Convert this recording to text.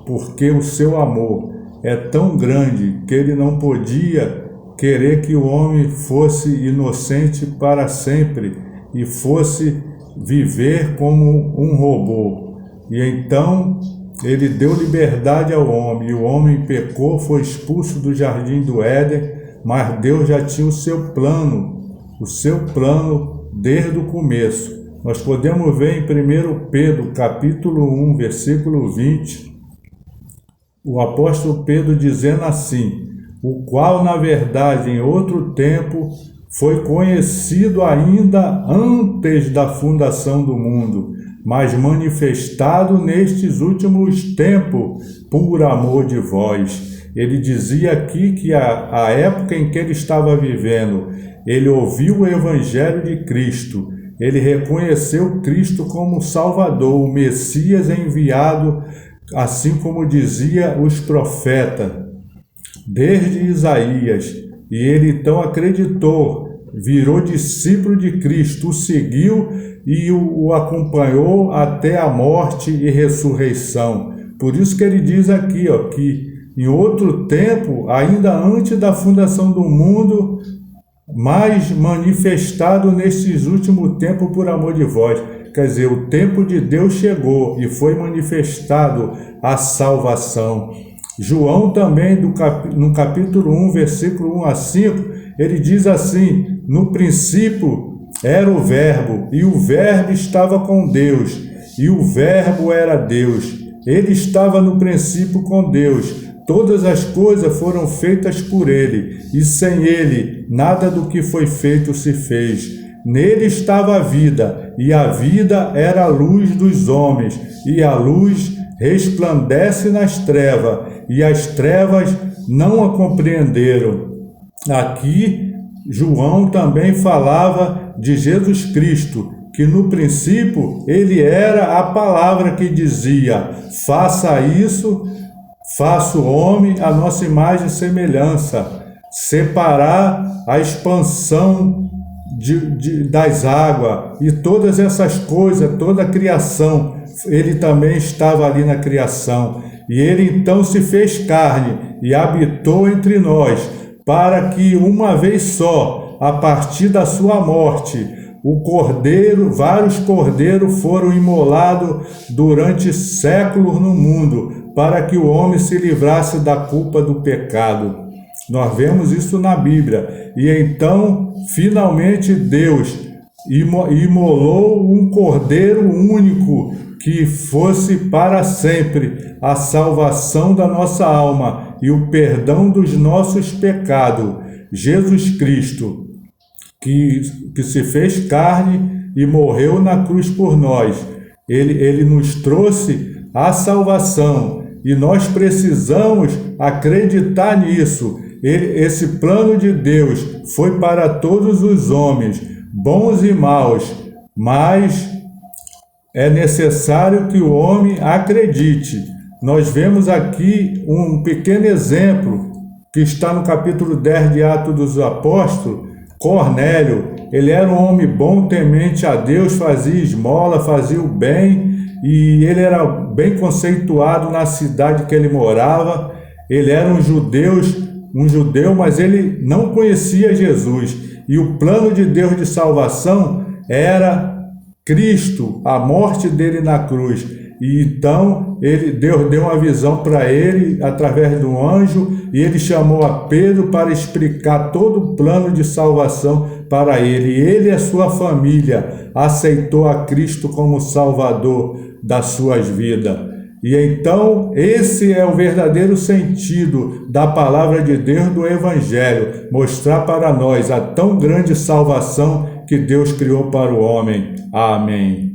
porque o seu amor é tão grande que ele não podia querer que o homem fosse inocente para sempre e fosse viver como um robô. E então ele deu liberdade ao homem, e o homem pecou, foi expulso do jardim do Éden, mas Deus já tinha o seu plano desde o começo. Nós podemos ver em 1 Pedro, capítulo 1, versículo 20, o apóstolo Pedro dizendo assim: o qual, na verdade, em outro tempo, foi conhecido ainda antes da fundação do mundo, mas manifestado nestes últimos tempos por amor de vós. Ele dizia aqui que a época em que ele estava vivendo, ele ouviu o Evangelho de Cristo, ele reconheceu Cristo como Salvador, o Messias enviado, assim como dizia os profetas, desde Isaías, e ele então acreditou, virou discípulo de Cristo, o seguiu e o acompanhou até a morte e ressurreição. Por isso que ele diz aqui, que em outro tempo, ainda antes da fundação do mundo, mas manifestado nesses últimos tempos por amor de vós. Quer dizer, o tempo de Deus chegou e foi manifestado a salvação. João também, no capítulo 1, versículo 1 a 5, ele diz assim: no princípio era o Verbo, e o Verbo estava com Deus, e o Verbo era Deus. Ele estava no princípio com Deus. Todas as coisas foram feitas por ele, e sem ele nada do que foi feito se fez. Nele estava a vida, e a vida era a luz dos homens, e a luz resplandece nas trevas, e as trevas não a compreenderam. Aqui, João também falava de Jesus Cristo, que no princípio ele era a palavra que dizia: faça isso, faça o homem a nossa imagem e semelhança, separar a expansão das águas e todas essas coisas, toda a criação. Ele também estava ali na criação, e ele então se fez carne e habitou entre nós, para que uma vez só, a partir da sua morte, vários cordeiros foram imolados durante séculos no mundo, para que o homem se livrasse da culpa do pecado. Nós vemos isso na Bíblia. E então, finalmente, Deus imolou um cordeiro único, que fosse para sempre a salvação da nossa alma e o perdão dos nossos pecados. Jesus Cristo, que se fez carne e morreu na cruz por nós. Ele nos trouxe a salvação, e nós precisamos acreditar nisso. Esse plano de Deus foi para todos os homens, bons e maus, mas é necessário que o homem acredite. Nós vemos aqui um pequeno exemplo que está no capítulo 10 de Atos dos Apóstolos. Cornélio, ele era um homem bom, temente a Deus, fazia esmola, fazia o bem, e ele era bem conceituado na cidade que ele morava. Ele era um judeu, mas ele não conhecia Jesus, e o plano de Deus de salvação era Cristo, a morte dele na cruz. E então Deus deu uma visão para ele através de um anjo, e ele chamou a Pedro para explicar todo o plano de salvação para ele. E ele e a sua família aceitou a Cristo como Salvador das suas vidas. E então esse é o verdadeiro sentido da palavra de Deus, do Evangelho, mostrar para nós a tão grande salvação que Deus criou para o homem. Amém.